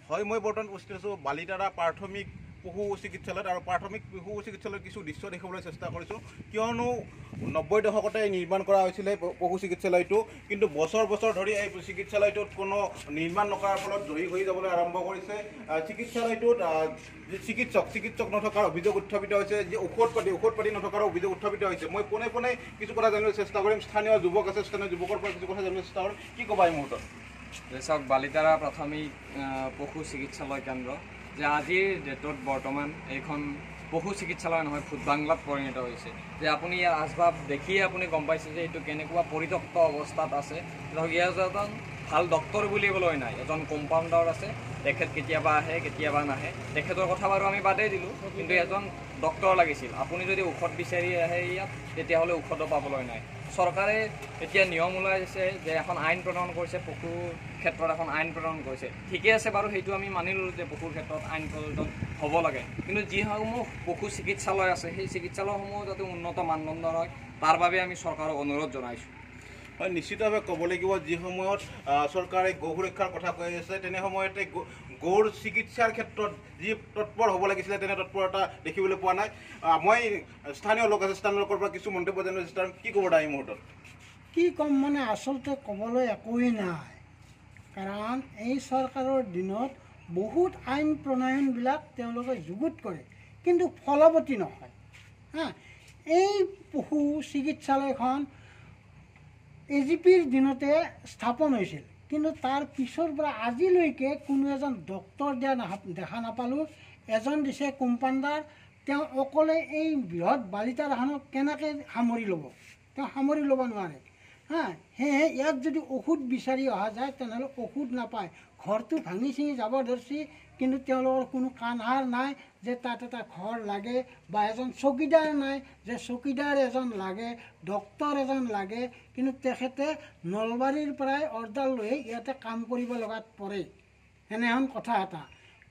হয়, মই বৰ্তমান উপস্থিত আছোঁ বালিতাৰা প্ৰাথমিক পশু চিকিৎসালয়ত আৰু প্ৰাথমিক পশু চিকিৎসালয়ত কিছু দৃশ্য দেখাবলৈ চেষ্টা কৰিছোঁ কিয়নো 90 দশকতে নিৰ্মাণ কৰা হৈছিলে পশু চিকিৎসালয়টো কিন্তু বছৰ বছৰ ধৰি এই চিকিৎসালয়টোত কোনো নিৰ্মাণ নকৰাৰ ফলত জহি হৈ যাবলৈ আৰম্ভ কৰিছে। চিকিৎসালয়টোত চিকিৎসক নথকাৰ অভিযোগ উত্থাপিত হৈছে, যি ঔষধ পাতি নথকাৰ অভিযোগ উত্থাপিত হৈছে। মই পোনে পোনে কিছু কথা জানিবলৈ চেষ্টা কৰিম। স্থানীয় যুৱক আছে, স্থানীয় যুৱকৰ পৰা কিছু কথা জানিবলৈ চেষ্টা কৰিম। কি ক'বা এই মুহূৰ্তত? চাওক, বালিতাৰা প্ৰাথমিক পশু চিকিৎসালয় কেন্দ্ৰ যে আজিৰ ডেটত বৰ্তমান এইখন পশু চিকিৎসালয় নহয়, ফুট বাংলাত পৰিণত হৈছে। যে আপুনি ইয়াৰ আচবাব দেখিয়ে আপুনি গম পাইছে যে এইটো কেনেকুৱা পৰিত্যক্ত অৱস্থাত আছে। ধৰক ইয়াৰ এজন ভাল ডক্তৰ বুলিবলৈ নাই, এজন কম্পাউণ্ডাৰ আছে, তেখেত কেতিয়াবা আহে কেতিয়াবা নাহে। তেখেতৰ কথা বাৰু আমি বাদেই দিলোঁ, কিন্তু এজন ডক্তৰ লাগিছিল। আপুনি যদি ঔষধ বিচাৰি আহে ইয়াত তেতিয়াহ'লে ঔষধো পাবলৈ নাই। চৰকাৰে এতিয়া নিয়ম ওলাইছে যে এখন আইন প্ৰণয়ন কৰিছে, পশুৰ ক্ষেত্ৰত এখন আইন প্ৰণয়ন কৰিছে। ঠিকে আছে বাৰু, সেইটো আমি মানি ল'লোঁ যে পশুৰ ক্ষেত্ৰত আইন প্ৰয়োজন হ'ব লাগে। কিন্তু যিসমূহ পশু চিকিৎসালয় আছে সেই চিকিৎসালয়সমূহ যাতে উন্নত মানদণ্ডৰ হয় তাৰ বাবে আমি চৰকাৰক অনুৰোধ জনাইছোঁ। হয়, নিশ্চিতভাৱে ক'ব লাগিব যি সময়ত চৰকাৰে গো সুৰক্ষাৰ কথা কৈ আছে তেনে সময়তে গৌৰ চিকিৎসাৰ ক্ষেত্ৰত যি তৎপৰ হ'ব লাগিছিলে তেনে তৎপৰতা দেখিবলৈ পোৱা নাই। মই স্থানীয় লোক আছে, স্থানীয় লোকৰ পৰা কিছু মন্তব্য জানিবলৈ চেষ্টা কৰিম। কি ক'ব এই মুহূৰ্তত? কি ক'ম মানে আচলতে ক'বলৈ একোৱেই নাই, কাৰণ এই চৰকাৰৰ দিনত বহুত আইন প্ৰণয়নবিলাক তেওঁলোকে যুগুত কৰে কিন্তু ফলৱতী নহয়। এই পশু চিকিৎসালয়খন AGPৰ দিনতে স্থাপন হৈছিল, কিন্তু তাৰ পিছৰ পৰা আজিলৈকে কোনো এজন ডক্তৰ দেখা নাপালোঁ। এজন দিছে কম্পাউণ্ডাৰ, তেওঁ অকলে এই বৃহৎ বালিতাৰাখনক কেনেকৈ সামৰি ল'ব? তেওঁ সামৰি ল'ব নোৱাৰে। সেয়েহে ইয়াত যদি ঔষধ বিচাৰি অহা যায় তেনেহ'লে ঔষধ নাপায়। ঘৰটো ভাঙি চিঙি যাব ধৰিছে, কিন্তু তেওঁলোকৰ কোনো কাণসাৰ নাই যে তাত এটা ঘৰ লাগে, বা এজন চকীদাৰ নাই যে চকীদাৰ এজন লাগে, ডক্তৰ এজন লাগে। কিন্তু তেখেতে নলবাৰীৰ পৰাই অৰ্ডাৰ লৈ ইয়াতে কাম কৰিব লগাত পৰে। এনেহেন কথা এটা।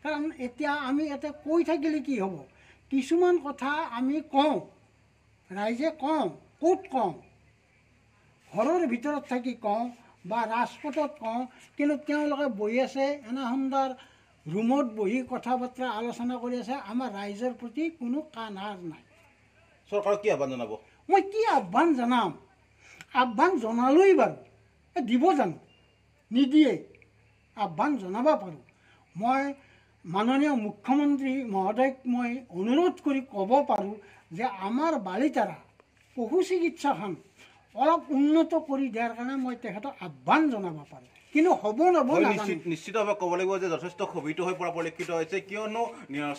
কাৰণ এতিয়া আমি ইয়াতে কৈ থাকিলে কি হ'ব? কিছুমান কথা আমি কওঁ, ৰাইজে কওঁ, ক'ত কওঁ? ঘৰৰ ভিতৰত থাকি কওঁ বা ৰাজপথত কওঁ, কিন্তু তেওঁলোকে বহি আছে এনে সুন্দৰ ৰুমত বহি কথা বতৰা আলোচনা কৰি আছে। আমাৰ ৰাইজৰ প্ৰতি কোনো কাণসাৰ নাই। চৰকাৰক কি আহ্বান জনাব? মই কি আহ্বান জনাম? আহ্বান জনালেই বাৰু দিব জানো? নিদিয়ে। আহ্বান জনাব পাৰোঁ। মই মাননীয় মুখ্যমন্ত্ৰী মহোদয়ক মই অনুৰোধ কৰি ক'ব পাৰোঁ যে আমাৰ বালিতাৰা পশু চিকিৎসাখন অলপ উন্নত কৰি দিয়াৰ কাৰণে মই তেখেতক আহ্বান জনাব পাৰোঁ। কিন্তু হ'ব নিশ্চিতভাৱে ক'ব লাগিব যে যথেষ্ট ক্ষোভিত হৈ পৰা পৰিলক্ষিত হৈছে, কিয়নো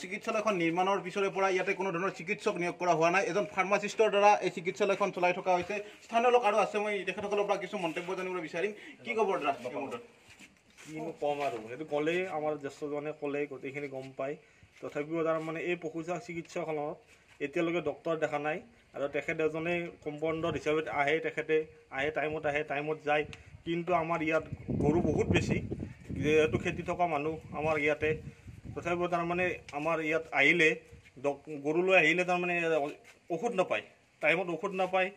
চিকিৎসালয়খন নিৰ্মাণৰ পিছৰে পৰা ইয়াতে কোনো ধৰণৰ চিকিৎসক নিয়োগ কৰা হোৱা নাই। এজন ফাৰ্মাচিষ্টৰ দ্বাৰা এই চিকিৎসালয়খন চলাই থকা হৈছে। স্থানীয় লোক আৰু আছে, মই তেখেতসকলৰ পৰা কিছু মন্তব্য জানিবলৈ বিচাৰিম। কি ক'ব দাদা? কিনো ক'ম আৰু, সেইটো ক'লেই আমাৰ জ্যেষ্ঠজনে ক'লেই গোটেইখিনি গম পায়। তথাপিও তাৰমানে এই পশু চিকিৎসাখনত এতিয়ালৈকে ডক্তৰ দেখা নাই, আৰু তেখেত এজনে কম্পাউণ্ডাৰ হিচাপে আহে, তেখেতে আহে টাইমত যায়। কিন্তু আমাৰ ইয়াত গৰু বহুত বেছি, যিহেতু খেতি থকা মানুহ আমাৰ ইয়াতে। তথাপিও তাৰমানে আমাৰ ইয়াত আহিলে গৰুলৈ আহিলে তাৰমানে ঔষধ নাপায়, টাইমত ঔষধ নাপায়,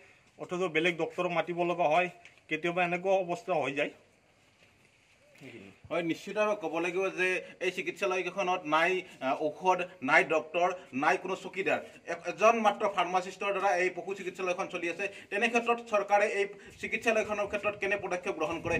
অথচ বেলেগ ডক্তৰক মাতিব লগা হয়। কেতিয়াবা এনেকুৱা অৱস্থা হৈ যায়। হয়, নিশ্চিতভাৱে ক'ব লাগিব যে এই চিকিৎসালয়কেইখনত নাই ঔষধ, নাই ডক্তৰ, নাই কোনো চকীদাৰ, এজন মাত্ৰ ফাৰ্মাচিষ্টৰ দ্বাৰা এই পশু চিকিৎসালয়খন চলি আছে। তেনে ক্ষেত্ৰত চৰকাৰে এই চিকিৎসালয়খনৰ ক্ষেত্ৰত কেনে পদক্ষেপ গ্ৰহণ কৰে